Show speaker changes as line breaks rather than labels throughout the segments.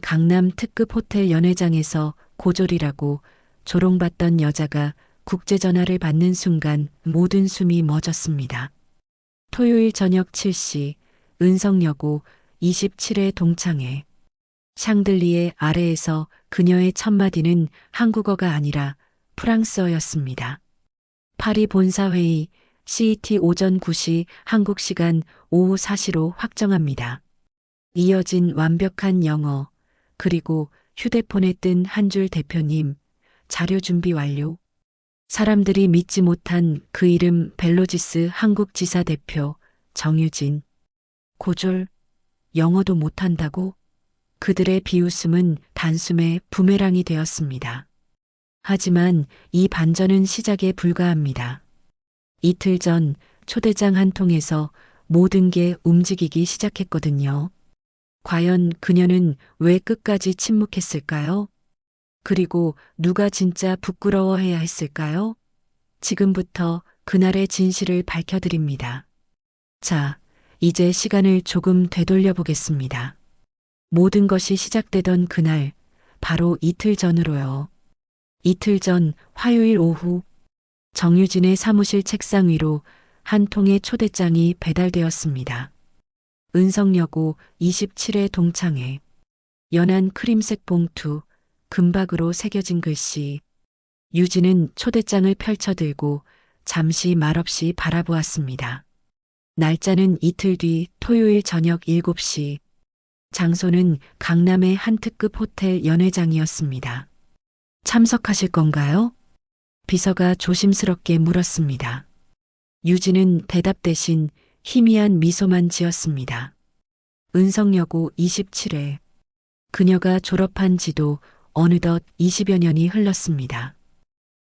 강남 특급 호텔 연회장에서 고졸이라고 조롱받던 여자가 국제전화를 받는 순간 모든 숨이 멎었습니다. 토요일 저녁 7시 은성여고 27회 동창회. 샹들리에 아래에서 그녀의 첫 마디는 한국어가 아니라 프랑스어였습니다. 파리 본사회의 CET 오전 9시 한국 시간 오후 4시로 확정합니다. 이어진 완벽한 영어, 그리고 휴대폰에 뜬 한 줄 대표님, 자료 준비 완료. 사람들이 믿지 못한 그 이름 벨로지스 한국지사 대표 정유진. 고졸, 영어도 못한다고? 그들의 비웃음은 단숨에 부메랑이 되었습니다. 하지만 이 반전은 시작에 불과합니다. 이틀 전 초대장 한 통에서 모든 게 움직이기 시작했거든요. 과연 그녀는 왜 끝까지 침묵했을까요? 그리고 누가 진짜 부끄러워해야 했을까요? 지금부터 그날의 진실을 밝혀드립니다. 자, 이제 시간을 조금 되돌려 보겠습니다. 모든 것이 시작되던 그날, 바로 이틀 전으로요. 이틀 전 화요일 오후, 정유진의 사무실 책상 위로 한 통의 초대장이 배달되었습니다. 은성여고 27회 동창회. 연한 크림색 봉투, 금박으로 새겨진 글씨. 유진은 초대장을 펼쳐들고 잠시 말없이 바라보았습니다. 날짜는 이틀 뒤 토요일 저녁 7시. 장소는 강남의 한 특급 호텔 연회장이었습니다. 참석하실 건가요? 비서가 조심스럽게 물었습니다. 유진은 대답 대신 희미한 미소만 지었습니다. 은성여고 27회. 그녀가 졸업한 지도 어느덧 20여 년이 흘렀습니다.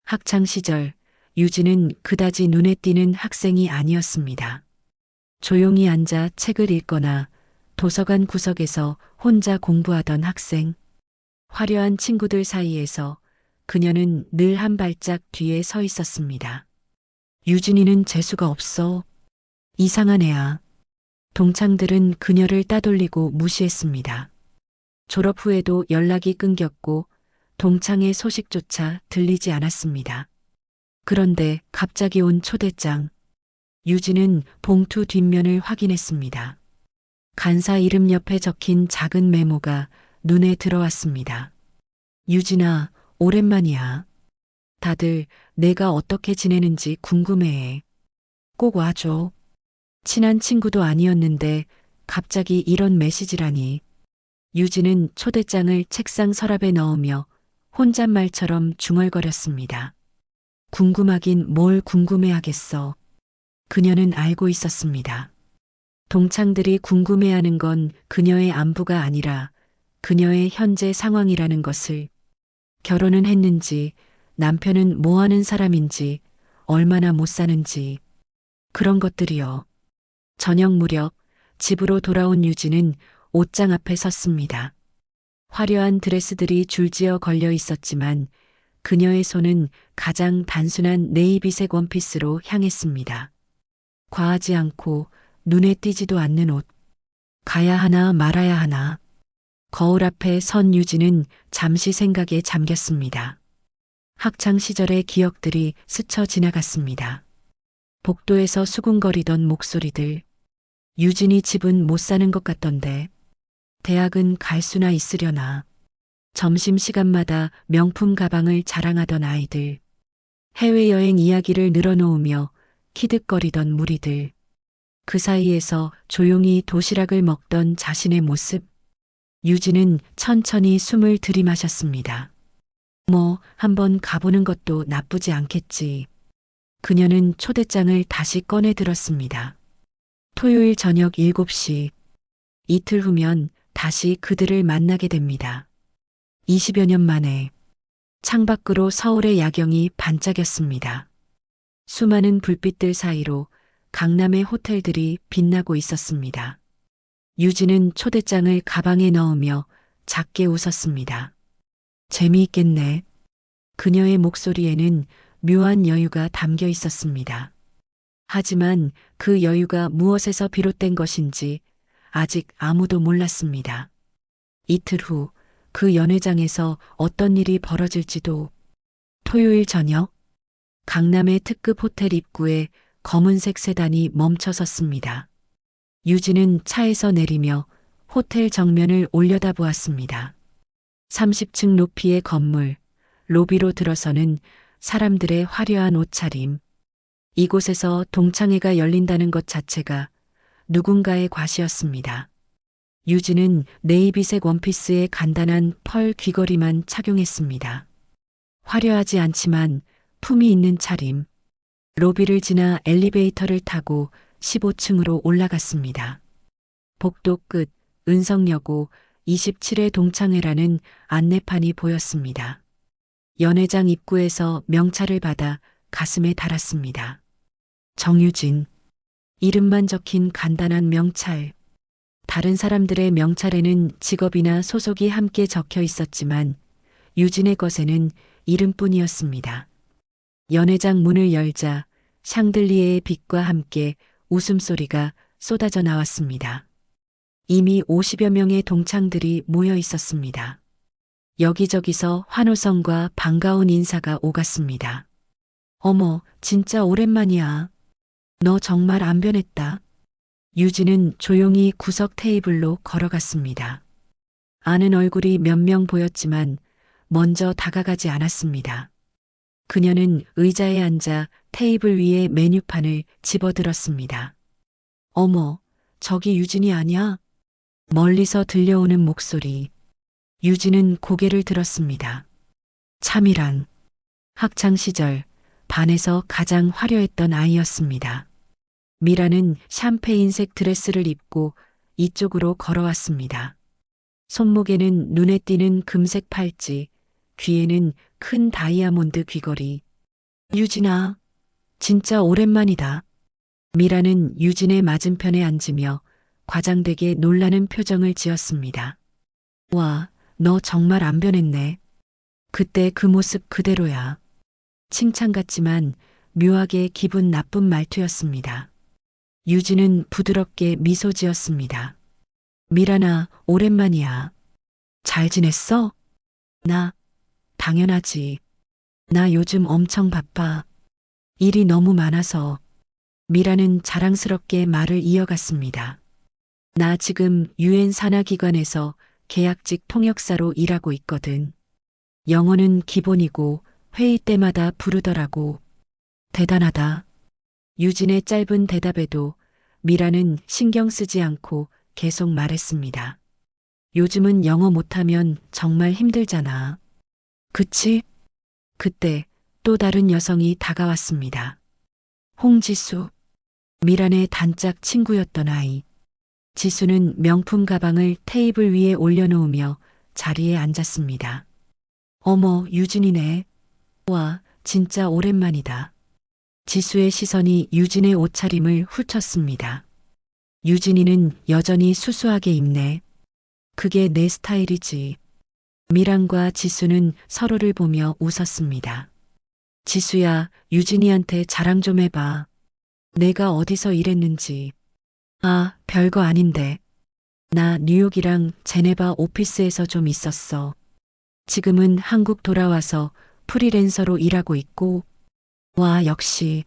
학창시절 유진은 그다지 눈에 띄는 학생이 아니었습니다. 조용히 앉아 책을 읽거나 도서관 구석에서 혼자 공부하던 학생. 화려한 친구들 사이에서 그녀는 늘 한 발짝 뒤에 서 있었습니다. 유진이는 재수가 없어. 이상한 애야. 동창들은 그녀를 따돌리고 무시했습니다. 졸업 후에도 연락이 끊겼고 동창의 소식조차 들리지 않았습니다. 그런데 갑자기 온 초대장. 유진은 봉투 뒷면을 확인했습니다. 간사 이름 옆에 적힌 작은 메모가 눈에 들어왔습니다. 유진아, 오랜만이야. 다들 내가 어떻게 지내는지 궁금해해. 꼭 와줘. 친한 친구도 아니었는데 갑자기 이런 메시지라니. 유진은 초대장을 책상 서랍에 넣으며 혼잣말처럼 중얼거렸습니다. 궁금하긴 뭘 궁금해하겠어. 그녀는 알고 있었습니다. 동창들이 궁금해하는 건 그녀의 안부가 아니라 그녀의 현재 상황이라는 것을. 결혼은 했는지, 남편은 뭐 하는 사람인지, 얼마나 못 사는지. 그런 것들이요. 저녁 무렵 집으로 돌아온 유진은 옷장 앞에 섰습니다. 화려한 드레스들이 줄지어 걸려 있었지만 그녀의 손은 가장 단순한 네이비색 원피스로 향했습니다. 과하지 않고 눈에 띄지도 않는 옷. 가야 하나 말아야 하나. 거울 앞에 선 유진은 잠시 생각에 잠겼습니다. 학창 시절의 기억들이 스쳐 지나갔습니다. 복도에서 수군거리던 목소리들. 유진이 집은 못 사는 것 같던데. 대학은 갈 수나 있으려나. 점심시간마다 명품 가방을 자랑하던 아이들. 해외여행 이야기를 늘어놓으며 키득거리던 무리들. 그 사이에서 조용히 도시락을 먹던 자신의 모습. 유진은 천천히 숨을 들이마셨습니다. 뭐, 한번 가보는 것도 나쁘지 않겠지. 그녀는 초대장을 다시 꺼내 들었습니다. 토요일 저녁 7시. 이틀 후면 다시 그들을 만나게 됩니다. 20여 년 만에 창밖으로 서울의 야경이 반짝였습니다. 수많은 불빛들 사이로 강남의 호텔들이 빛나고 있었습니다. 유진은 초대장을 가방에 넣으며 작게 웃었습니다. 재미있겠네. 그녀의 목소리에는 묘한 여유가 담겨 있었습니다. 하지만 그 여유가 무엇에서 비롯된 것인지 아직 아무도 몰랐습니다. 이틀 후 그 연회장에서 어떤 일이 벌어질지도. 토요일 저녁, 강남의 특급 호텔 입구에 검은색 세단이 멈춰 섰습니다. 유진은 차에서 내리며 호텔 정면을 올려다보았습니다. 30층 높이의 건물, 로비로 들어서는 사람들의 화려한 옷차림. 이곳에서 동창회가 열린다는 것 자체가 누군가의 과시였습니다. 유진은 네이비색 원피스에 간단한 펄 귀걸이만 착용했습니다. 화려하지 않지만 품이 있는 차림. 로비를 지나 엘리베이터를 타고 15층으로 올라갔습니다. 복도 끝 은성여고 27회 동창회라는 안내판이 보였습니다. 연회장 입구에서 명찰을 받아 가슴에 달았습니다. 정유진. 이름만 적힌 간단한 명찰. 다른 사람들의 명찰에는 직업이나 소속이 함께 적혀 있었지만 유진의 것에는 이름뿐이었습니다. 연회장 문을 열자 샹들리에의 빛과 함께 웃음소리가 쏟아져 나왔습니다. 이미 50여 명의 동창들이 모여 있었습니다. 여기저기서 환호성과 반가운 인사가 오갔습니다. 어머, 진짜 오랜만이야. 너 정말 안 변했다. 유진은 조용히 구석 테이블로 걸어갔습니다. 아는 얼굴이 몇 명 보였지만 먼저 다가가지 않았습니다. 그녀는 의자에 앉아 테이블 위에 메뉴판을 집어들었습니다. 어머, 저기 유진이 아냐? 멀리서 들려오는 목소리. 유진은 고개를 들었습니다. 참이란 학창 시절 반에서 가장 화려했던 아이였습니다. 미라는 샴페인색 드레스를 입고 이쪽으로 걸어왔습니다. 손목에는 눈에 띄는 금색 팔찌, 귀에는 큰 다이아몬드 귀걸이. 유진아, 진짜 오랜만이다. 미라는 유진의 맞은편에 앉으며 과장되게 놀라는 표정을 지었습니다. 와, 너 정말 안 변했네. 그때 그 모습 그대로야. 칭찬 같지만 묘하게 기분 나쁜 말투였습니다. 유진은 부드럽게 미소 지었습니다. 미라나, 오랜만이야. 잘 지냈어? 나, 당연하지. 나 요즘 엄청 바빠. 일이 너무 많아서. 미라는 자랑스럽게 말을 이어갔습니다. 나 지금 유엔 산하기관에서 계약직 통역사로 일하고 있거든. 영어는 기본이고 회의 때마다 부르더라고. 대단하다. 유진의 짧은 대답에도 미라는 신경 쓰지 않고 계속 말했습니다. 요즘은 영어 못하면 정말 힘들잖아. 그치? 그때 또 다른 여성이 다가왔습니다. 홍지수. 미란의 단짝 친구였던 아이. 지수는 명품 가방을 테이블 위에 올려놓으며 자리에 앉았습니다. 어머, 유진이네. 와, 진짜 오랜만이다. 지수의 시선이 유진의 옷차림을 훑었습니다. 유진이는 여전히 수수하게 입네. 그게 내 스타일이지. 미란과 지수는 서로를 보며 웃었습니다. 지수야, 유진이한테 자랑 좀 해봐. 내가 어디서 일했는지. 아, 별거 아닌데. 나 뉴욕이랑 제네바 오피스에서 좀 있었어. 지금은 한국 돌아와서 프리랜서로 일하고 있고. 와, 역시.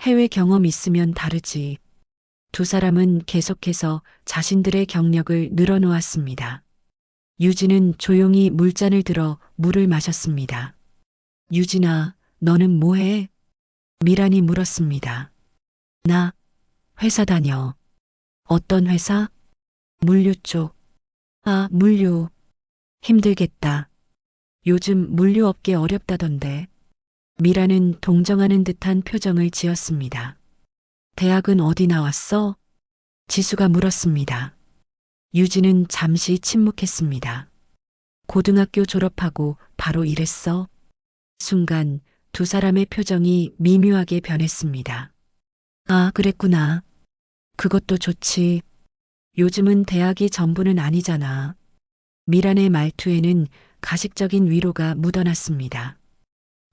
해외 경험 있으면 다르지. 두 사람은 계속해서 자신들의 경력을 늘어놓았습니다. 유진은 조용히 물잔을 들어 물을 마셨습니다. 유진아, 너는 뭐해? 미란이 물었습니다. 나 회사 다녀. 어떤 회사? 물류 쪽. 아, 물류. 힘들겠다. 요즘 물류업계 어렵다던데. 미라는 동정하는 듯한 표정을 지었습니다. 대학은 어디 나왔어? 지수가 물었습니다. 유진은 잠시 침묵했습니다. 고등학교 졸업하고 바로 일했어? 순간 두 사람의 표정이 미묘하게 변했습니다. 아, 그랬구나. 그것도 좋지. 요즘은 대학이 전부는 아니잖아. 미란의 말투에는 가식적인 위로가 묻어났습니다.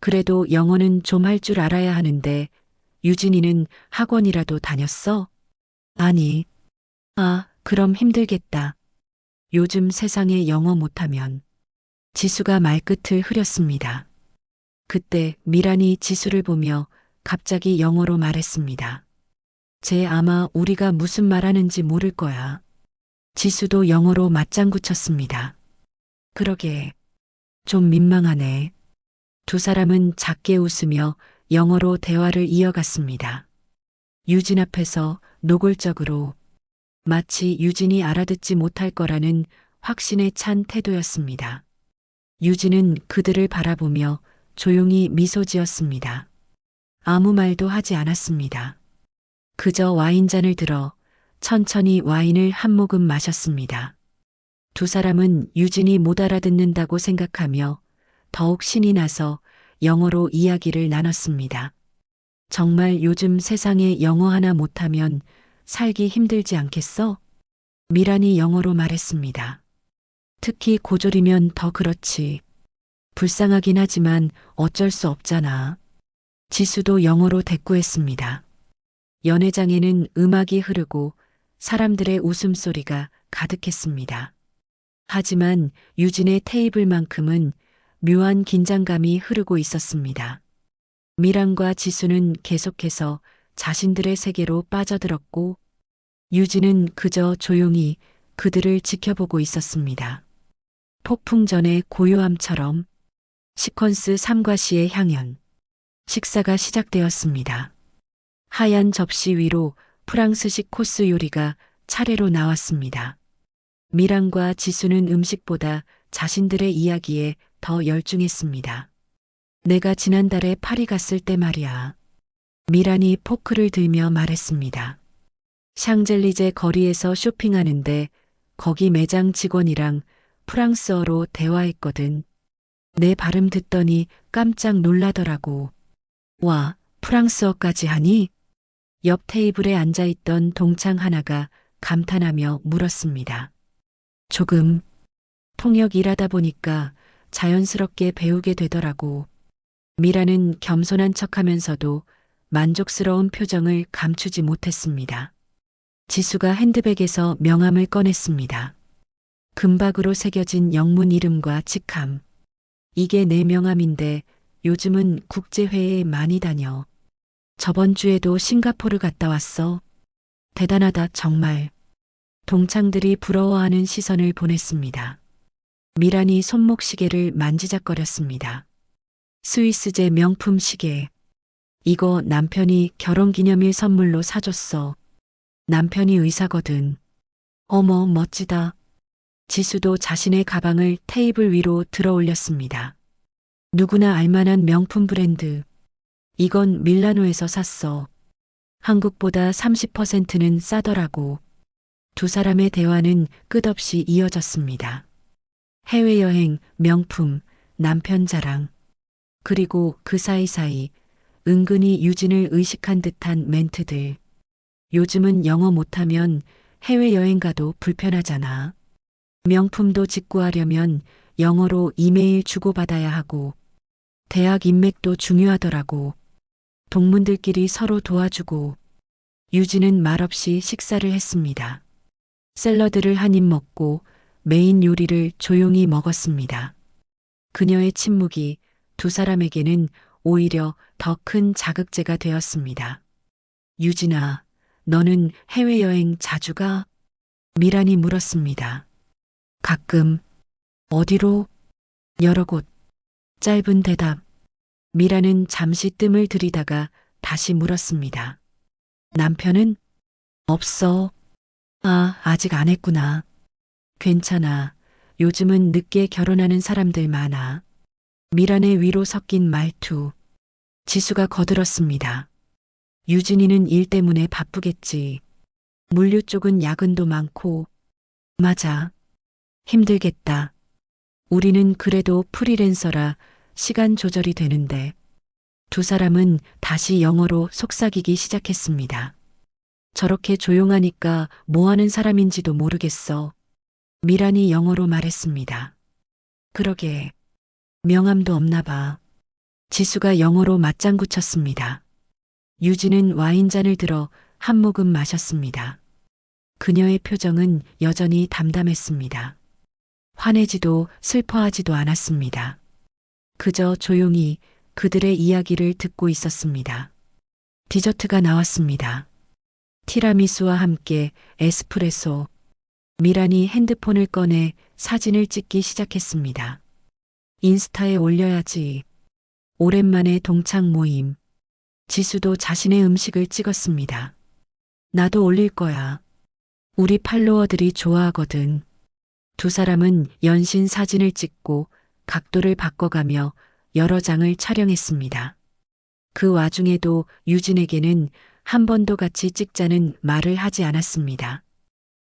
그래도 영어는 좀 할 줄 알아야 하는데 유진이는 학원이라도 다녔어? 아니. 아, 그럼 힘들겠다. 요즘 세상에 영어 못하면. 지수가 말끝을 흐렸습니다. 그때 미란이 지수를 보며 갑자기 영어로 말했습니다. 쟤 아마 우리가 무슨 말하는지 모를 거야. 지수도 영어로 맞장구 쳤습니다. 그러게. 좀 민망하네. 두 사람은 작게 웃으며 영어로 대화를 이어갔습니다. 유진 앞에서 노골적으로 마치 유진이 알아듣지 못할 거라는 확신에 찬 태도였습니다. 유진은 그들을 바라보며 조용히 미소 지었습니다. 아무 말도 하지 않았습니다. 그저 와인잔을 들어 천천히 와인을 한 모금 마셨습니다. 두 사람은 유진이 못 알아듣는다고 생각하며 더욱 신이 나서 영어로 이야기를 나눴습니다. 정말 요즘 세상에 영어 하나 못하면 살기 힘들지 않겠어? 미란이 영어로 말했습니다. 특히 고졸이면 더 그렇지. 불쌍하긴 하지만 어쩔 수 없잖아. 지수도 영어로 대꾸했습니다. 연회장에는 음악이 흐르고 사람들의 웃음소리가 가득했습니다. 하지만 유진의 테이블만큼은 묘한 긴장감이 흐르고 있었습니다. 미란과 지수는 계속해서 자신들의 세계로 빠져들었고 유진은 그저 조용히 그들을 지켜보고 있었습니다. 폭풍 전의 고요함처럼 시퀀스 3과 시의 향연. 식사가 시작되었습니다. 하얀 접시 위로 프랑스식 코스 요리가 차례로 나왔습니다. 미란과 지수는 음식보다 자신들의 이야기에 더 열중했습니다. 내가 지난달에 파리 갔을 때 말이야. 미란이 포크를 들며 말했습니다. 샹젤리제 거리에서 쇼핑하는데 거기 매장 직원이랑 프랑스어로 대화했거든. 내 발음 듣더니 깜짝 놀라더라고. 와, 프랑스어까지 하니? 옆 테이블에 앉아있던 동창 하나가 감탄하며 물었습니다. 조금 통역 일하다 보니까 자연스럽게 배우게 되더라고. 미라는 겸손한 척하면서도 만족스러운 표정을 감추지 못했습니다. 지수가 핸드백에서 명함을 꺼냈습니다. 금박으로 새겨진 영문 이름과 직함. 이게 내 명함인데 요즘은 국제회의에 많이 다녀. 저번 주에도 싱가포르 갔다 왔어. 대단하다 정말. 동창들이 부러워하는 시선을 보냈습니다. 미란이 손목 시계를 만지작거렸습니다. 스위스제 명품 시계. 이거 남편이 결혼기념일 선물로 사줬어. 남편이 의사거든. 어머 멋지다. 지수도 자신의 가방을 테이블 위로 들어 올렸습니다. 누구나 알만한 명품 브랜드. 이건 밀라노에서 샀어. 한국보다 30%는 싸더라고. 두 사람의 대화는 끝없이 이어졌습니다. 해외여행, 명품, 남편 자랑. 그리고 그 사이사이 은근히 유진을 의식한 듯한 멘트들. 요즘은 영어 못하면 해외여행 가도 불편하잖아. 명품도 직구하려면 영어로 이메일 주고받아야 하고 대학 인맥도 중요하더라고. 동문들끼리 서로 도와주고. 유진은 말없이 식사를 했습니다. 샐러드를 한 입 먹고 메인 요리를 조용히 먹었습니다. 그녀의 침묵이 두 사람에게는 오히려 더 큰 자극제가 되었습니다. 유진아, 너는 해외여행 자주 가? 미란이 물었습니다. 가끔. 어디로? 여러 곳. 짧은 대답. 미란은 잠시 뜸을 들이다가 다시 물었습니다. 남편은? 없어. 아, 아직 안 했구나. 괜찮아. 요즘은 늦게 결혼하는 사람들 많아. 미란의 위로 섞인 말투. 지수가 거들었습니다. 유진이는 일 때문에 바쁘겠지. 물류 쪽은 야근도 많고. 맞아. 힘들겠다. 우리는 그래도 프리랜서라 시간 조절이 되는데. 두 사람은 다시 영어로 속삭이기 시작했습니다. 저렇게 조용하니까 뭐 하는 사람인지도 모르겠어. 미란이 영어로 말했습니다. 그러게. 명함도 없나 봐. 지수가 영어로 맞장구 쳤습니다. 유진은 와인잔을 들어 한 모금 마셨습니다. 그녀의 표정은 여전히 담담했습니다. 화내지도 슬퍼하지도 않았습니다. 그저 조용히 그들의 이야기를 듣고 있었습니다. 디저트가 나왔습니다. 티라미수와 함께 에스프레소. 미란이 핸드폰을 꺼내 사진을 찍기 시작했습니다. 인스타에 올려야지. 오랜만에 동창 모임. 지수도 자신의 음식을 찍었습니다. 나도 올릴 거야. 우리 팔로워들이 좋아하거든. 두 사람은 연신 사진을 찍고 각도를 바꿔가며 여러 장을 촬영했습니다. 그 와중에도 유진에게는 한 번도 같이 찍자는 말을 하지 않았습니다.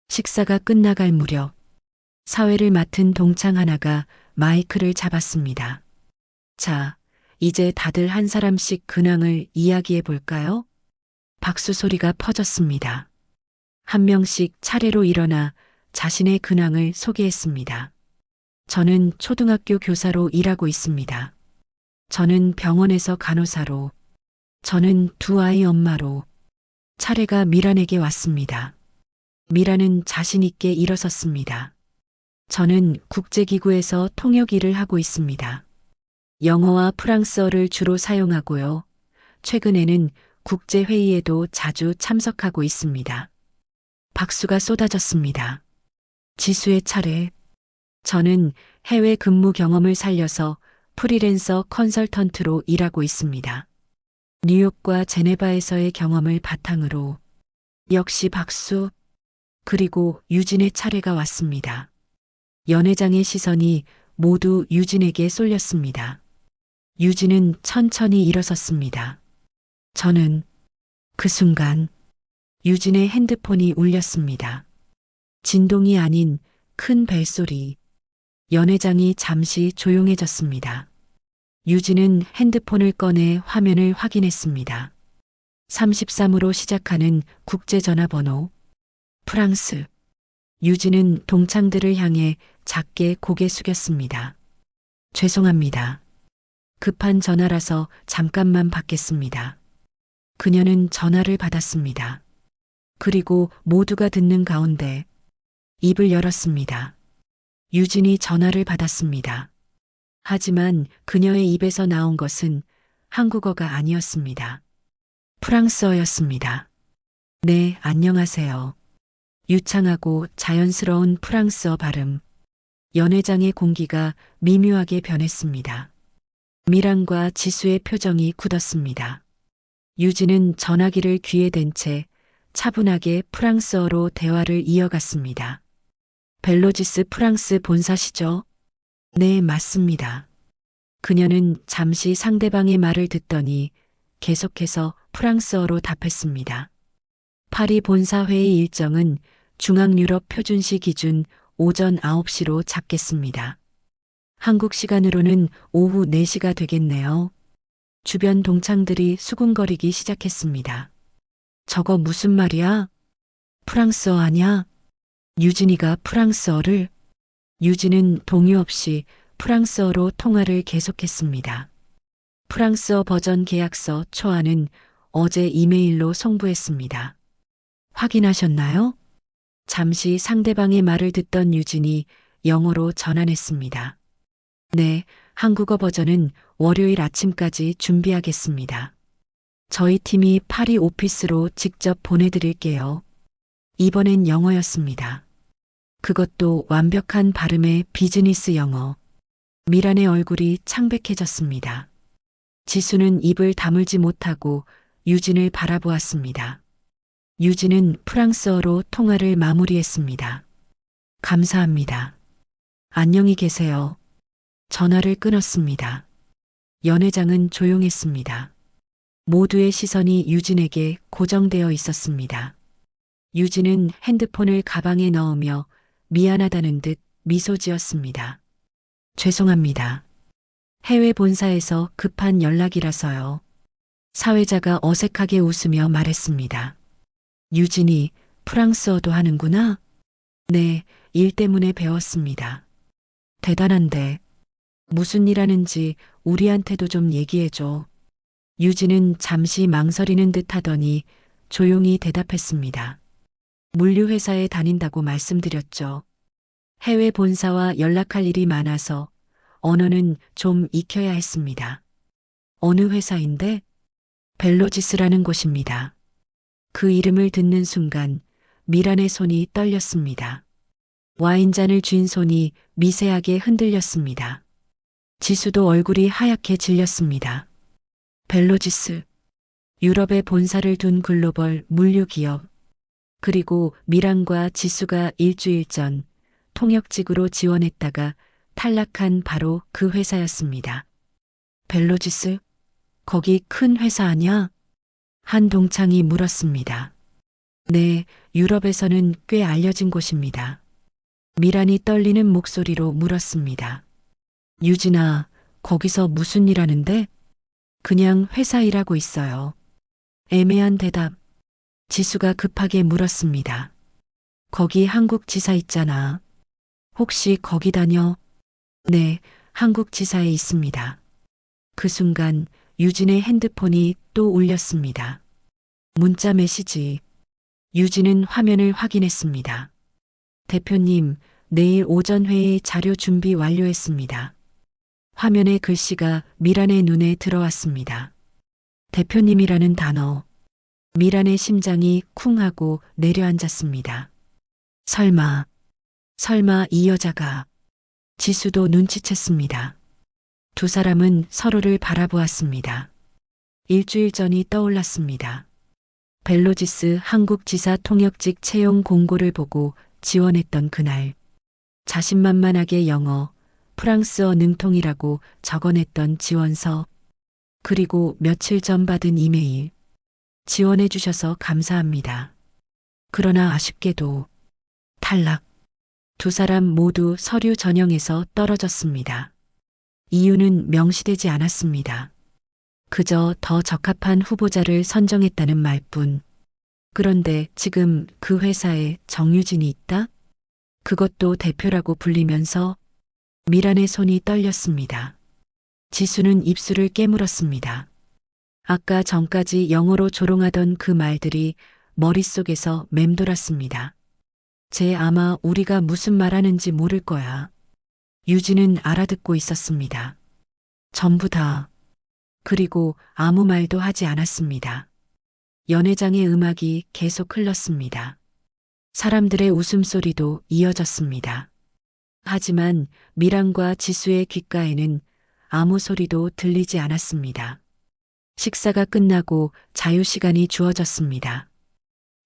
식사가 끝나갈 무렵 사회를 맡은 동창 하나가 마이크를 잡았습니다. 자, 이제 다들 한 사람씩 근황을 이야기해 볼까요? 박수 소리가 퍼졌습니다. 한 명씩 차례로 일어나 자신의 근황을 소개했습니다. 저는 초등학교 교사로 일하고 있습니다. 저는 병원에서 간호사로, 저는 두 아이 엄마로. 차례가 미란에게 왔습니다. 미란은 자신 있게 일어섰습니다. 저는 국제기구에서 통역 일을 하고 있습니다. 영어와 프랑스어를 주로 사용하고요. 최근에는 국제회의에도 자주 참석하고 있습니다. 박수가 쏟아졌습니다. 지수의 차례. 저는 해외 근무 경험을 살려서 프리랜서 컨설턴트로 일하고 있습니다. 뉴욕과 제네바에서의 경험을 바탕으로. 역시 박수. 그리고 유진의 차례가 왔습니다. 연회장의 시선이 모두 유진에게 쏠렸습니다. 유진은 천천히 일어섰습니다. 저는 그 순간 유진의 핸드폰이 울렸습니다. 진동이 아닌 큰 벨소리. 연회장이 잠시 조용해졌습니다. 유진은 핸드폰을 꺼내 화면을 확인했습니다. 33으로 시작하는 국제전화번호. 프랑스. 유진은 동창들을 향해 작게 고개 숙였습니다. 죄송합니다. 급한 전화라서 잠깐만 받겠습니다. 그녀는 전화를 받았습니다. 그리고 모두가 듣는 가운데 입을 열었습니다. 유진이 전화를 받았습니다. 하지만 그녀의 입에서 나온 것은 한국어가 아니었습니다. 프랑스어였습니다. 네, 안녕하세요. 유창하고 자연스러운 프랑스어 발음. 연회장의 공기가 미묘하게 변했습니다. 미란과 지수의 표정이 굳었습니다. 유진은 전화기를 귀에 댄 채 차분하게 프랑스어로 대화를 이어갔습니다. 벨로지스 프랑스 본사시죠? 네, 맞습니다. 그녀는 잠시 상대방의 말을 듣더니 계속해서 프랑스어로 답했습니다. 파리 본사 회의 일정은 중앙유럽 표준시 기준 오전 9시로 잡겠습니다. 한국 시간으로는 오후 4시가 되겠네요. 주변 동창들이 수군거리기 시작했습니다. 저거 무슨 말이야? 프랑스어 아냐? 유진이가 프랑스어를? 유진은 동요 없이 프랑스어로 통화를 계속했습니다. 프랑스어 버전 계약서 초안은 어제 이메일로 송부했습니다. 확인하셨나요? 잠시 상대방의 말을 듣던 유진이 영어로 전환했습니다. 네, 한국어 버전은 월요일 아침까지 준비하겠습니다. 저희 팀이 파리 오피스로 직접 보내드릴게요. 이번엔 영어였습니다. 그것도 완벽한 발음의 비즈니스 영어. 미란의 얼굴이 창백해졌습니다. 지수는 입을 다물지 못하고 유진을 바라보았습니다. 유진은 프랑스어로 통화를 마무리했습니다. 감사합니다. 안녕히 계세요. 전화를 끊었습니다. 연회장은 조용했습니다. 모두의 시선이 유진에게 고정되어 있었습니다. 유진은 핸드폰을 가방에 넣으며 미안하다는 듯 미소 지었습니다. 죄송합니다. 해외 본사에서 급한 연락이라서요. 사회자가 어색하게 웃으며 말했습니다. 유진이 프랑스어도 하는구나? 네, 일 때문에 배웠습니다. 대단한데. 무슨 일 하는지 우리한테도 좀 얘기해줘. 유진은 잠시 망설이는 듯 하더니 조용히 대답했습니다. 물류회사에 다닌다고 말씀드렸죠. 해외 본사와 연락할 일이 많아서 언어는 좀 익혀야 했습니다. 어느 회사인데? 벨로지스라는 곳입니다. 그 이름을 듣는 순간 미란의 손이 떨렸습니다. 와인잔을 쥔 손이 미세하게 흔들렸습니다. 지수도 얼굴이 하얗게 질렸습니다. 벨로지스, 유럽에 본사를 둔 글로벌 물류 기업, 그리고 미란과 지수가 일주일 전 통역직으로 지원했다가 탈락한 바로 그 회사였습니다. 벨로지스? 거기 큰 회사 아냐? 한 동창이 물었습니다. 네, 유럽에서는 꽤 알려진 곳입니다. 미란이 떨리는 목소리로 물었습니다. 유진아, 거기서 무슨 일 하는데? 그냥 회사 일하고 있어요. 애매한 대답. 지수가 급하게 물었습니다. 거기 한국 지사 있잖아. 혹시 거기 다녀? 네, 한국 지사에 있습니다. 그 순간 유진의 핸드폰이 또 울렸습니다. 문자 메시지. 유진은 화면을 확인했습니다. 대표님, 내일 오전 회의 자료 준비 완료했습니다. 화면의 글씨가 미란의 눈에 들어왔습니다. 대표님이라는 단어. 미란의 심장이 쿵 하고 내려앉았습니다. 설마 이 여자가. 지수도 눈치챘습니다. 두 사람은 서로를 바라보았습니다. 일주일 전이 떠올랐습니다. 벨로지스 한국지사 통역직 채용 공고를 보고 지원했던 그날. 자신만만하게 영어, 프랑스어 능통이라고 적어냈던 지원서. 그리고 며칠 전 받은 이메일. 지원해 주셔서 감사합니다. 그러나 아쉽게도 탈락. 두 사람 모두 서류 전형에서 떨어졌습니다. 이유는 명시되지 않았습니다. 그저 더 적합한 후보자를 선정했다는 말뿐. 그런데 지금 그 회사에 정유진이 있다? 그것도 대표라고 불리면서. 미란의 손이 떨렸습니다. 지수는 입술을 깨물었습니다. 아까 전까지 영어로 조롱하던 그 말들이 머릿속에서 맴돌았습니다. 쟤 아마 우리가 무슨 말하는지 모를 거야. 유진은 알아듣고 있었습니다. 전부 다. 그리고 아무 말도 하지 않았습니다. 연회장의 음악이 계속 흘렀습니다. 사람들의 웃음소리도 이어졌습니다. 하지만 미란과 지수의 귓가에는 아무 소리도 들리지 않았습니다. 식사가 끝나고 자유시간이 주어졌습니다.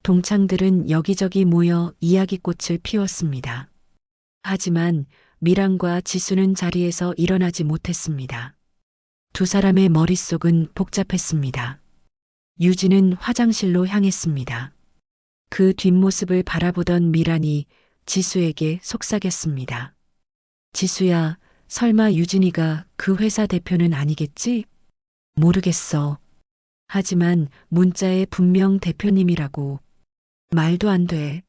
동창들은 여기저기 모여 이야기꽃을 피웠습니다. 하지만 미란과 지수는 자리에서 일어나지 못했습니다. 두 사람의 머릿속은 복잡했습니다. 유진은 화장실로 향했습니다. 그 뒷모습을 바라보던 미란이 지수에게 속삭였습니다. 지수야, 설마 유진이가 그 회사 대표는 아니겠지? 모르겠어. 하지만 문자에 분명 대표님이라고. 말도 안 돼.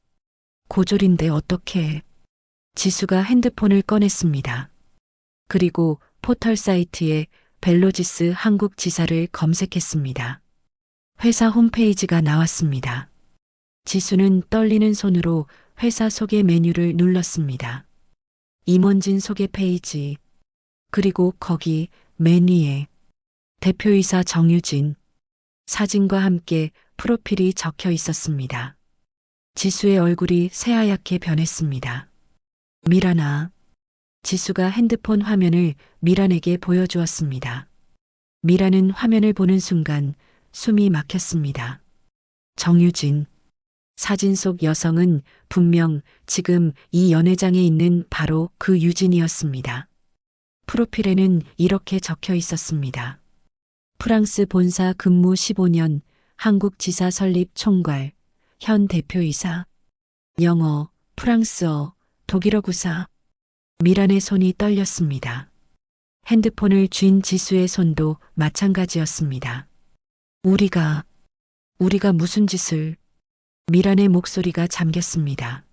고졸인데 어떡해. 지수가 핸드폰을 꺼냈습니다. 그리고 포털 사이트에 벨로지스 한국 지사를 검색했습니다. 회사 홈페이지가 나왔습니다. 지수는 떨리는 손으로 회사 소개 메뉴를 눌렀습니다. 임원진 소개 페이지. 그리고 거기 맨 위에 대표이사 정유진 사진과 함께 프로필이 적혀 있었습니다. 지수의 얼굴이 새하얗게 변했습니다. 미란아. 지수가 핸드폰 화면을 미란에게 보여주었습니다. 미란은 화면을 보는 순간 숨이 막혔습니다. 정유진. 사진 속 여성은 분명 지금 이 연회장에 있는 바로 그 유진이었습니다. 프로필에는 이렇게 적혀 있었습니다. 프랑스 본사 근무 15년, 한국 지사 설립 총괄, 현 대표이사. 영어, 프랑스어, 독일어 구사. 미란의 손이 떨렸습니다. 핸드폰을 쥔 지수의 손도 마찬가지였습니다. 우리가 무슨 짓을. 미란의 목소리가 잠겼습니다.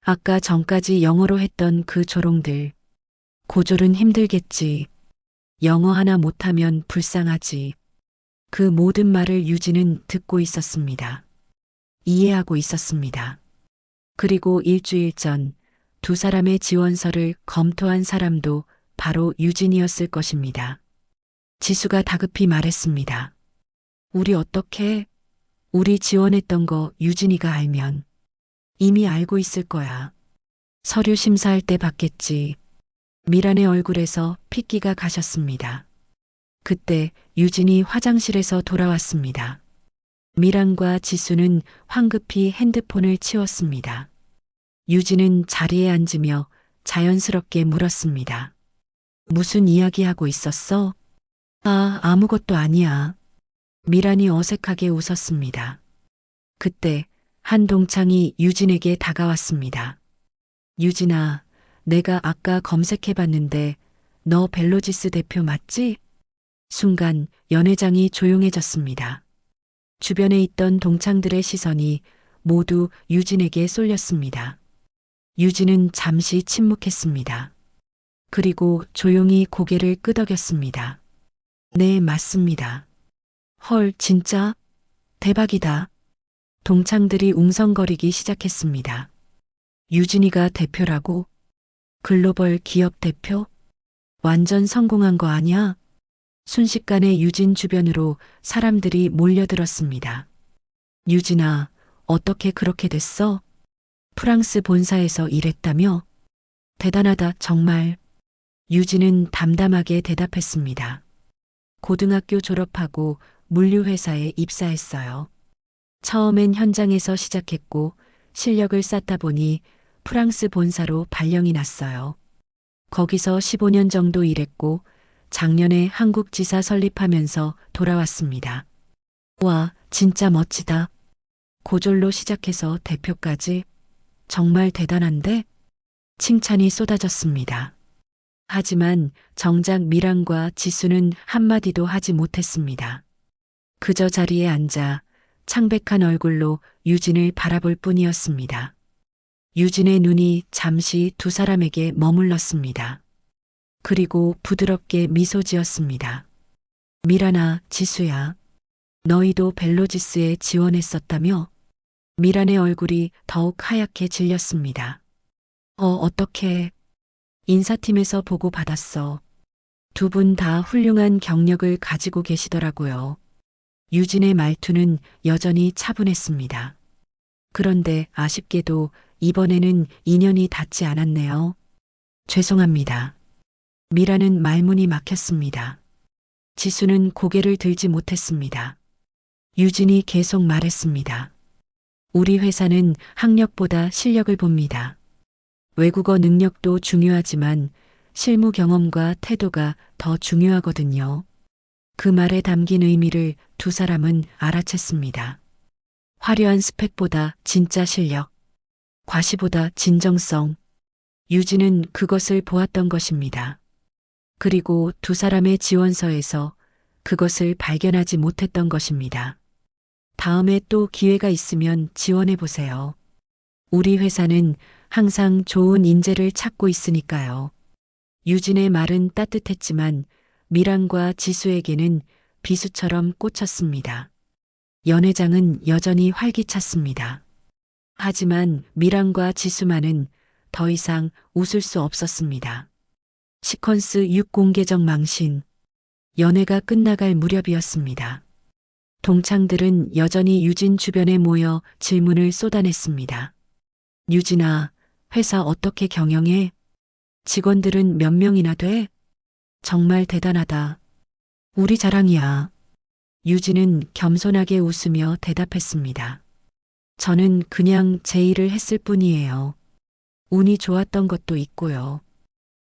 아까 전까지 영어로 했던 그 조롱들. 고졸은 힘들겠지. 영어 하나 못하면 불쌍하지. 그 모든 말을 유진은 듣고 있었습니다. 이해하고 있었습니다. 그리고 일주일 전 두 사람의 지원서를 검토한 사람도 바로 유진이었을 것입니다. 지수가 다급히 말했습니다. 우리 어떻게? 우리 지원했던 거 유진이가 알면 이미 알고 있을 거야. 서류 심사할 때 봤겠지. 미란의 얼굴에서 핏기가 가셨습니다. 그때 유진이 화장실에서 돌아왔습니다. 미란과 지수는 황급히 핸드폰을 치웠습니다. 유진은 자리에 앉으며 자연스럽게 물었습니다. 무슨 이야기하고 있었어? 아무것도 아니야. 미란이 어색하게 웃었습니다. 그때 한 동창이 유진에게 다가왔습니다. 유진아, 내가 아까 검색해봤는데 너 벨로지스 대표 맞지? 순간 연회장이 조용해졌습니다. 주변에 있던 동창들의 시선이 모두 유진에게 쏠렸습니다. 유진은 잠시 침묵했습니다. 그리고 조용히 고개를 끄덕였습니다. 네, 맞습니다. 헐, 진짜? 대박이다. 동창들이 웅성거리기 시작했습니다. 유진이가 대표라고? 글로벌 기업 대표? 완전 성공한 거 아니야? 순식간에 유진 주변으로 사람들이 몰려들었습니다. 유진아, 어떻게 그렇게 됐어? 프랑스 본사에서 일했다며? 대단하다, 정말. 유진은 담담하게 대답했습니다. 고등학교 졸업하고 물류회사에 입사했어요. 처음엔 현장에서 시작했고 실력을 쌓다 보니 프랑스 본사로 발령이 났어요. 거기서 15년 정도 일했고 작년에 한국 지사 설립하면서 돌아왔습니다. 와, 진짜 멋지다. 고졸로 시작해서 대표까지. 정말 대단한데? 칭찬이 쏟아졌습니다. 하지만 정작 미란과 지수는 한마디도 하지 못했습니다. 그저 자리에 앉아 창백한 얼굴로 유진을 바라볼 뿐이었습니다. 유진의 눈이 잠시 두 사람에게 머물렀습니다. 그리고 부드럽게 미소 지었습니다. 미란아, 지수야. 너희도 벨로지스에 지원했었다며? 미란의 얼굴이 더욱 하얗게 질렸습니다. 어떻게? 인사팀에서 보고받았어. 두 분 다 훌륭한 경력을 가지고 계시더라고요. 유진의 말투는 여전히 차분했습니다. 그런데 아쉽게도 이번에는 인연이 닿지 않았네요. 죄송합니다. 미라는 말문이 막혔습니다. 지수는 고개를 들지 못했습니다. 유진이 계속 말했습니다. 우리 회사는 학력보다 실력을 봅니다. 외국어 능력도 중요하지만 실무 경험과 태도가 더 중요하거든요. 그 말에 담긴 의미를 두 사람은 알아챘습니다. 화려한 스펙보다 진짜 실력, 과시보다 진정성. 유진은 그것을 보았던 것입니다. 그리고 두 사람의 지원서에서 그것을 발견하지 못했던 것입니다. 다음에 또 기회가 있으면 지원해 보세요. 우리 회사는 항상 좋은 인재를 찾고 있으니까요. 유진의 말은 따뜻했지만 미란과 지수에게는 비수처럼 꽂혔습니다. 연회장은 여전히 활기찼습니다. 하지만 미란과 지수만은 더 이상 웃을 수 없었습니다. 시퀀스 6 공개적 망신. 연회가 끝나갈 무렵이었습니다. 동창들은 여전히 유진 주변에 모여 질문을 쏟아냈습니다. 유진아, 회사 어떻게 경영해? 직원들은 몇 명이나 돼? 정말 대단하다. 우리 자랑이야. 유진은 겸손하게 웃으며 대답했습니다. 저는 그냥 제 일을 했을 뿐이에요. 운이 좋았던 것도 있고요.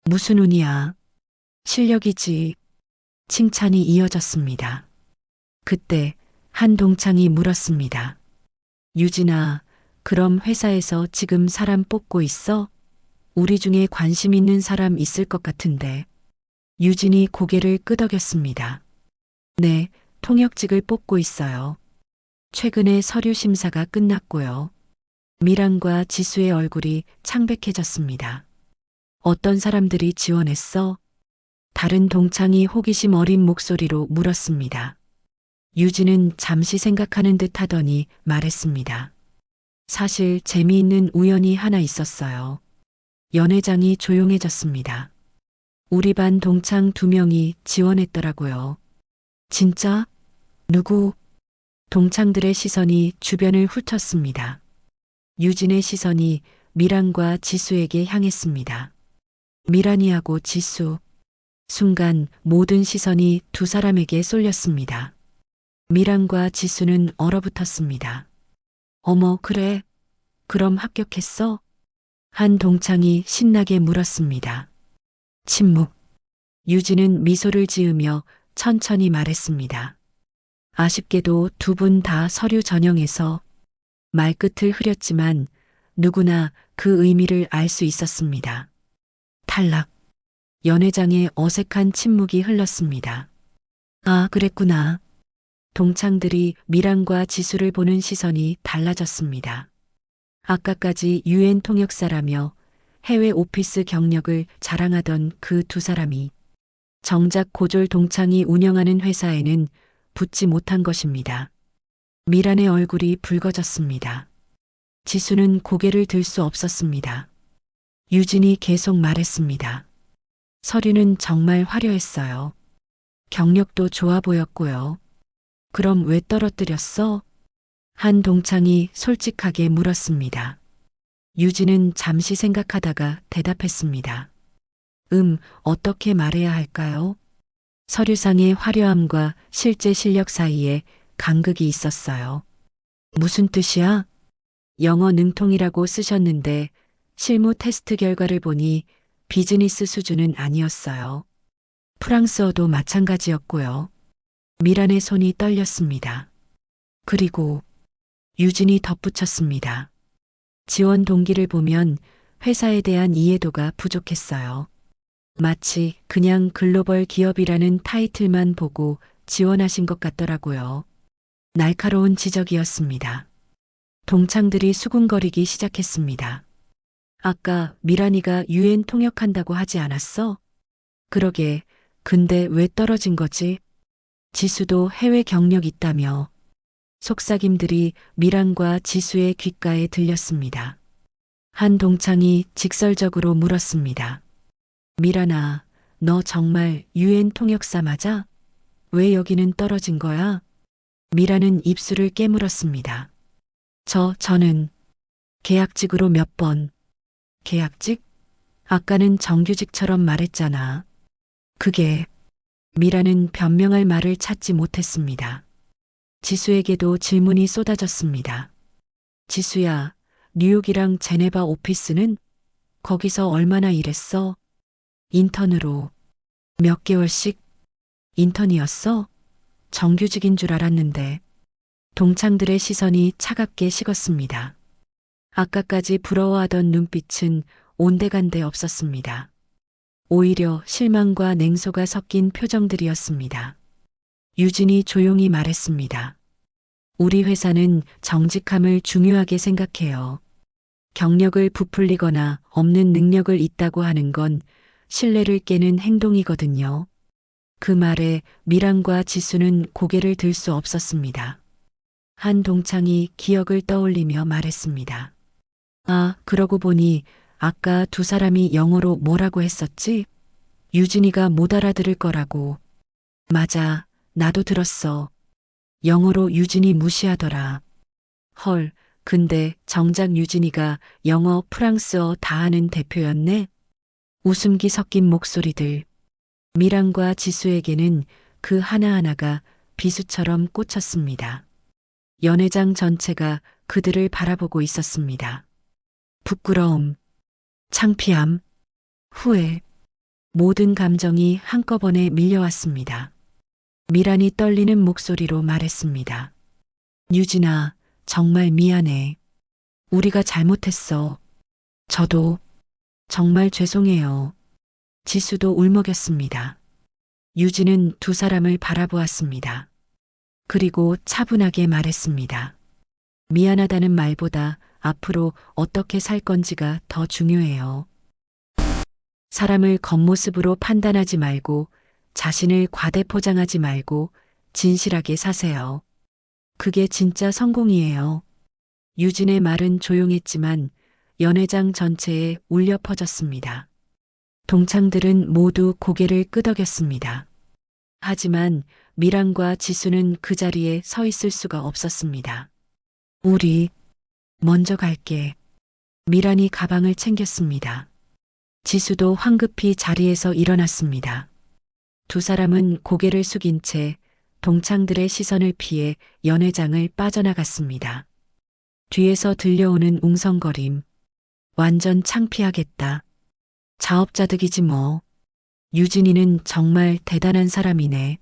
무슨 운이야? 실력이지. 칭찬이 이어졌습니다. 그때 한 동창이 물었습니다. 유진아, 그럼 회사에서 지금 사람 뽑고 있어? 우리 중에 관심 있는 사람 있을 것 같은데. 유진이 고개를 끄덕였습니다. 네, 통역직을 뽑고 있어요. 최근에 서류 심사가 끝났고요. 미란과 지수의 얼굴이 창백해졌습니다. 어떤 사람들이 지원했어? 다른 동창이 호기심 어린 목소리로 물었습니다. 유진은 잠시 생각하는 듯 하더니 말했습니다. 사실 재미있는 우연이 하나 있었어요. 연회장이 조용해졌습니다. 우리 반 동창 2명이 지원했더라고요. 진짜? 누구? 동창들의 시선이 주변을 훑었습니다. 유진의 시선이 미란과 지수에게 향했습니다. 미란이하고 지수. 순간 모든 시선이 두 사람에게 쏠렸습니다. 미란과 지수는 얼어붙었습니다. 어머, 그래? 그럼 합격했어? 한 동창이 신나게 물었습니다. 침묵. 유진은 미소를 지으며 천천히 말했습니다. 아쉽게도 두 분 다 서류 전형에서. 말끝을 흐렸지만 누구나 그 의미를 알 수 있었습니다. 탈락. 연회장에 어색한 침묵이 흘렀습니다. 아, 그랬구나. 동창들이 미란과 지수를 보는 시선이 달라졌습니다. 아까까지 유엔 통역사라며 해외 오피스 경력을 자랑하던 그 두 사람이 정작 고졸 동창이 운영하는 회사에는 붙지 못한 것입니다. 미란의 얼굴이 붉어졌습니다. 지수는 고개를 들 수 없었습니다. 유진이 계속 말했습니다. 서류는 정말 화려했어요. 경력도 좋아 보였고요. 그럼 왜 떨어뜨렸어? 한 동창이 솔직하게 물었습니다. 유진은 잠시 생각하다가 대답했습니다. 어떻게 말해야 할까요? 서류상의 화려함과 실제 실력 사이에 간극이 있었어요. 무슨 뜻이야? 영어 능통이라고 쓰셨는데 실무 테스트 결과를 보니 비즈니스 수준은 아니었어요. 프랑스어도 마찬가지였고요. 미란의 손이 떨렸습니다. 그리고 유진이 덧붙였습니다. 지원 동기를 보면 회사에 대한 이해도가 부족했어요. 마치 그냥 글로벌 기업이라는 타이틀만 보고 지원하신 것 같더라고요. 날카로운 지적이었습니다. 동창들이 수군거리기 시작했습니다. 아까 미란이가 유엔 통역한다고 하지 않았어? 그러게, 근데 왜 떨어진 거지? 지수도 해외 경력 있다며. 속삭임들이 미란과 지수의 귓가에 들렸습니다. 한 동창이 직설적으로 물었습니다. 미란아, 너 정말 유엔 통역사 맞아? 왜 여기는 떨어진 거야? 미란은 입술을 깨물었습니다. 저는 계약직으로 몇 번. 계약직? 아까는 정규직처럼 말했잖아. 그게. 미란은 변명할 말을 찾지 못했습니다. 지수에게도 질문이 쏟아졌습니다. 지수야, 뉴욕이랑 제네바 오피스는? 거기서 얼마나 일했어? 인턴으로. 몇 개월씩? 인턴이었어? 정규직인 줄 알았는데. 동창들의 시선이 차갑게 식었습니다. 아까까지 부러워하던 눈빛은 온데간데 없었습니다. 오히려 실망과 냉소가 섞인 표정들이었습니다. 유진이 조용히 말했습니다. 우리 회사는 정직함을 중요하게 생각해요. 경력을 부풀리거나 없는 능력을 있다고 하는 건 신뢰를 깨는 행동이거든요. 그 말에 미란과 지수는 고개를 들 수 없었습니다. 한 동창이 기억을 떠올리며 말했습니다. 아, 그러고 보니 아까 두 사람이 영어로 뭐라고 했었지? 유진이가 못 알아들을 거라고. 맞아, 나도 들었어. 영어로 유진이 무시하더라. 헐, 근데 정작 유진이가 영어, 프랑스어 다 아는 대표였네? 웃음기 섞인 목소리들. 미란과 지수에게는 그 하나하나가 비수처럼 꽂혔습니다. 연회장 전체가 그들을 바라보고 있었습니다. 부끄러움, 창피함, 후회, 모든 감정이 한꺼번에 밀려왔습니다. 미란이 떨리는 목소리로 말했습니다. 유진아, 정말 미안해. 우리가 잘못했어. 저도 정말 죄송해요. 지수도 울먹였습니다. 유진은 두 사람을 바라보았습니다. 그리고 차분하게 말했습니다. 미안하다는 말보다 앞으로 어떻게 살 건지가 더 중요해요. 사람을 겉모습으로 판단하지 말고 자신을 과대포장하지 말고 진실하게 사세요. 그게 진짜 성공이에요. 유진의 말은 조용했지만 연회장 전체에 울려 퍼졌습니다. 동창들은 모두 고개를 끄덕였습니다. 하지만 미란과 지수는 그 자리에 서 있을 수가 없었습니다. 우리 먼저 갈게. 미란이 가방을 챙겼습니다. 지수도 황급히 자리에서 일어났습니다. 두 사람은 고개를 숙인 채 동창들의 시선을 피해 연회장을 빠져나갔습니다. 뒤에서 들려오는 웅성거림. 완전 창피하겠다. 자업자득이지 뭐. 유진이는 정말 대단한 사람이네.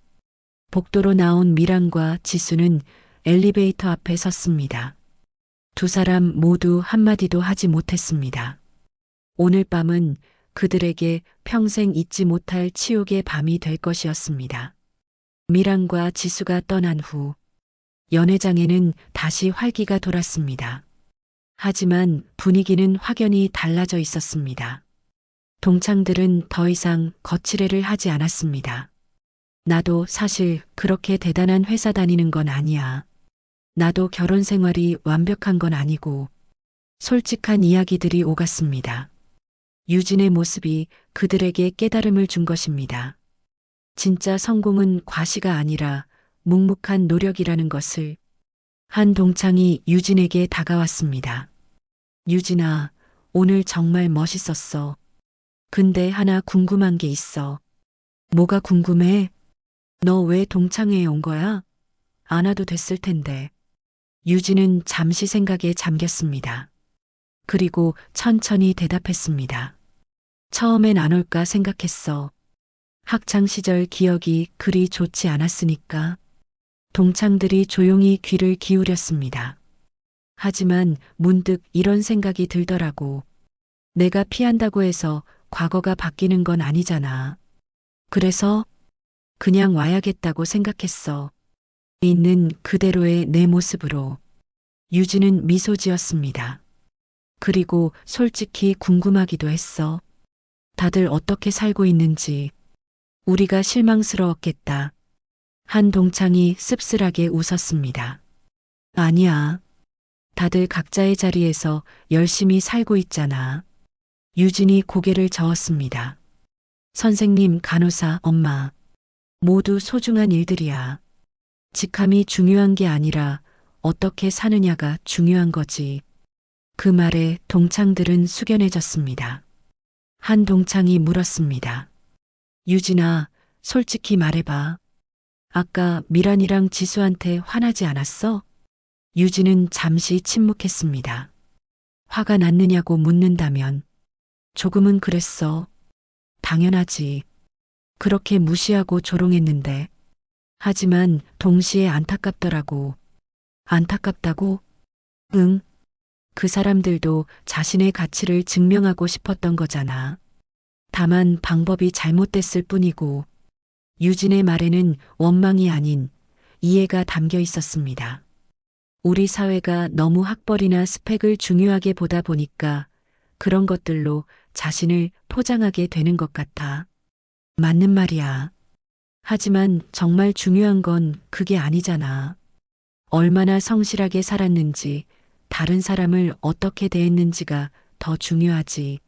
복도로 나온 미란과 지수는 엘리베이터 앞에 섰습니다. 두 사람 모두 한마디도 하지 못했습니다. 오늘 밤은 그들에게 평생 잊지 못할 치욕의 밤이 될 것이었습니다. 미란과 지수가 떠난 후 연회장에는 다시 활기가 돌았습니다. 하지만 분위기는 확연히 달라져 있었습니다. 동창들은 더 이상 거칠애를 하지 않았습니다. 나도 사실 그렇게 대단한 회사 다니는 건 아니야. 나도 결혼 생활이 완벽한 건 아니고 솔직한 이야기들이 오갔습니다. 유진의 모습이 그들에게 깨달음을 준 것입니다. 진짜 성공은 과시가 아니라 묵묵한 노력이라는 것을. 한 동창이 유진에게 다가왔습니다. 유진아, 오늘 정말 멋있었어. 근데 하나 궁금한 게 있어. 뭐가 궁금해? 너 왜 동창회에 온 거야? 안 와도 됐을 텐데. 유진은 잠시 생각에 잠겼습니다. 그리고 천천히 대답했습니다. 처음엔 안 올까 생각했어. 학창 시절 기억이 그리 좋지 않았으니까. 동창들이 조용히 귀를 기울였습니다. 하지만 문득 이런 생각이 들더라고. 내가 피한다고 해서 과거가 바뀌는 건 아니잖아. 그래서 그냥 와야겠다고 생각했어. 있는 그대로의 내 모습으로. 유진은 미소 지었습니다. 그리고 솔직히 궁금하기도 했어. 다들 어떻게 살고 있는지. 우리가 실망스러웠겠다. 한 동창이 씁쓸하게 웃었습니다. 아니야. 다들 각자의 자리에서 열심히 살고 있잖아. 유진이 고개를 저었습니다. 선생님, 간호사, 엄마. 모두 소중한 일들이야. 직함이 중요한 게 아니라 어떻게 사느냐가 중요한 거지. 그 말에 동창들은 숙연해졌습니다. 한 동창이 물었습니다. 유진아, 솔직히 말해봐. 아까 미란이랑 지수한테 화나지 않았어? 유진은 잠시 침묵했습니다. 화가 났느냐고 묻는다면 조금은 그랬어. 당연하지. 그렇게 무시하고 조롱했는데. 하지만 동시에 안타깝더라고. 안타깝다고? 응. 그 사람들도 자신의 가치를 증명하고 싶었던 거잖아. 다만 방법이 잘못됐을 뿐이고. 유진의 말에는 원망이 아닌 이해가 담겨 있었습니다. 우리 사회가 너무 학벌이나 스펙을 중요하게 보다 보니까 그런 것들로 자신을 포장하게 되는 것 같아. 맞는 말이야. 하지만 정말 중요한 건 그게 아니잖아. 얼마나 성실하게 살았는지, 다른 사람을 어떻게 대했는지가 더 중요하지.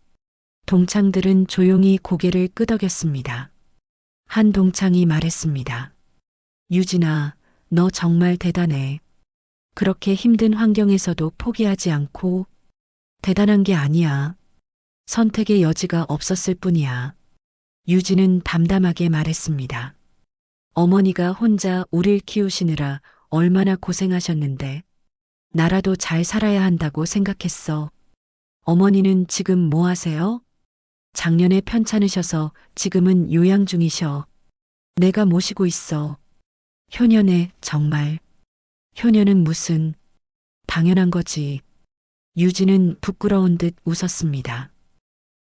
동창들은 조용히 고개를 끄덕였습니다. 한 동창이 말했습니다. 유진아, 너 정말 대단해. 그렇게 힘든 환경에서도 포기하지 않고. 대단한 게 아니야. 선택의 여지가 없었을 뿐이야. 유진은 담담하게 말했습니다. 어머니가 혼자 우릴 키우시느라 얼마나 고생하셨는데 나라도 잘 살아야 한다고 생각했어. 어머니는 지금 뭐 하세요? 작년에 편찮으셔서 지금은 요양 중이셔. 내가 모시고 있어. 효녀네, 정말. 효녀는 무슨. 당연한 거지. 유진은 부끄러운 듯 웃었습니다.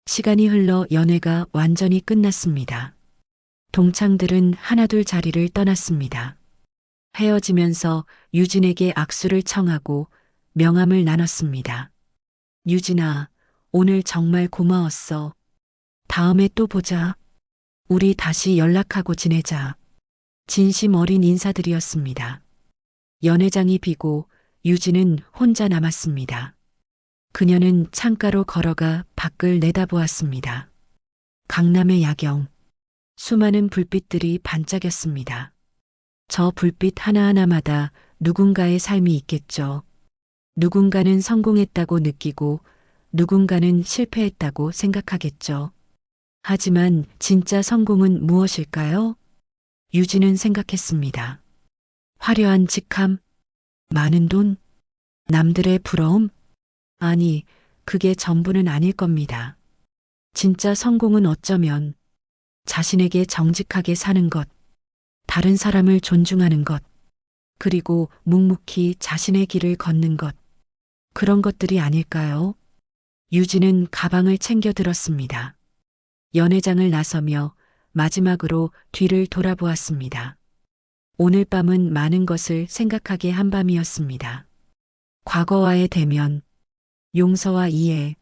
시간이 흘러 연회가 완전히 끝났습니다. 동창들은 하나둘 자리를 떠났습니다. 헤어지면서 유진에게 악수를 청하고 명함을 나눴습니다. 유진아, 오늘 정말 고마웠어. 다음에 또 보자. 우리 다시 연락하고 지내자. 진심 어린 인사들이었습니다. 연회장이 비고 유진은 혼자 남았습니다. 그녀는 창가로 걸어가 밖을 내다보았습니다. 강남의 야경. 수많은 불빛들이 반짝였습니다. 저 불빛 하나하나마다 누군가의 삶이 있겠죠. 누군가는 성공했다고 느끼고 누군가는 실패했다고 생각하겠죠. 하지만 진짜 성공은 무엇일까요? 유진은 생각했습니다. 화려한 직함, 많은 돈, 남들의 부러움? 아니, 그게 전부는 아닐 겁니다. 진짜 성공은 어쩌면 자신에게 정직하게 사는 것, 다른 사람을 존중하는 것, 그리고 묵묵히 자신의 길을 걷는 것, 그런 것들이 아닐까요? 유진은 가방을 챙겨 들었습니다. 연회장을 나서며 마지막으로 뒤를 돌아보았습니다. 오늘 밤은 많은 것을 생각하게 한 밤이었습니다. 과거와의 대면, 용서와 이해,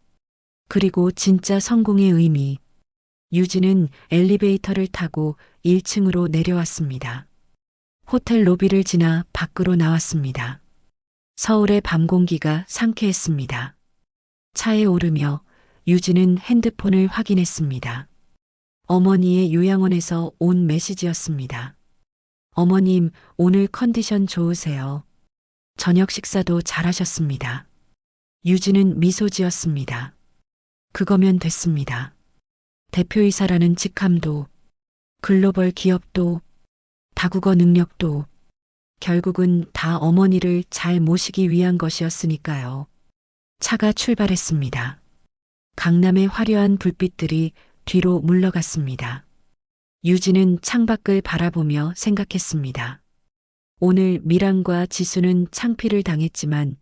그리고 진짜 성공의 의미. 유진은 엘리베이터를 타고 1층으로 내려왔습니다. 호텔 로비를 지나 밖으로 나왔습니다. 서울의 밤 공기가 상쾌했습니다. 차에 오르며 유진은 핸드폰을 확인했습니다. 어머니의 요양원에서 온 메시지였습니다. 어머님, 오늘 컨디션 좋으세요. 저녁 식사도 잘하셨습니다. 유진은 미소 지었습니다. 그거면 됐습니다. 대표이사라는 직함도, 글로벌 기업도, 다국어 능력도, 결국은 다 어머니를 잘 모시기 위한 것이었으니까요. 차가 출발했습니다. 강남의 화려한 불빛들이 뒤로 물러갔습니다. 유진은 창밖을 바라보며 생각했습니다. 오늘 미랑과 지수는 창피를 당했지만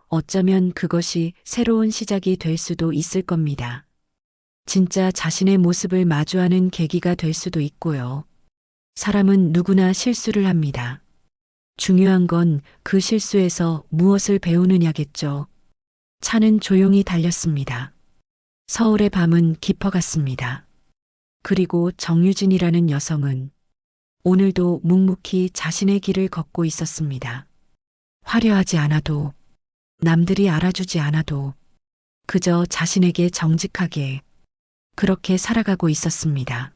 어쩌면 그것이 새로운 시작이 될 수도 있을 겁니다. 진짜 자신의 모습을 마주하는 계기가 될 수도 있고요. 사람은 누구나 실수를 합니다. 중요한 건 그 실수에서 무엇을 배우느냐겠죠. 차는 조용히 달렸습니다. 서울의 밤은 깊어갔습니다. 그리고 정유진이라는 여성은 오늘도 묵묵히 자신의 길을 걷고 있었습니다. 화려하지 않아도, 남들이 알아주지 않아도 그저 자신에게 정직하게 그렇게 살아가고 있었습니다.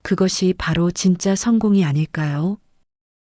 그것이 바로 진짜 성공이 아닐까요?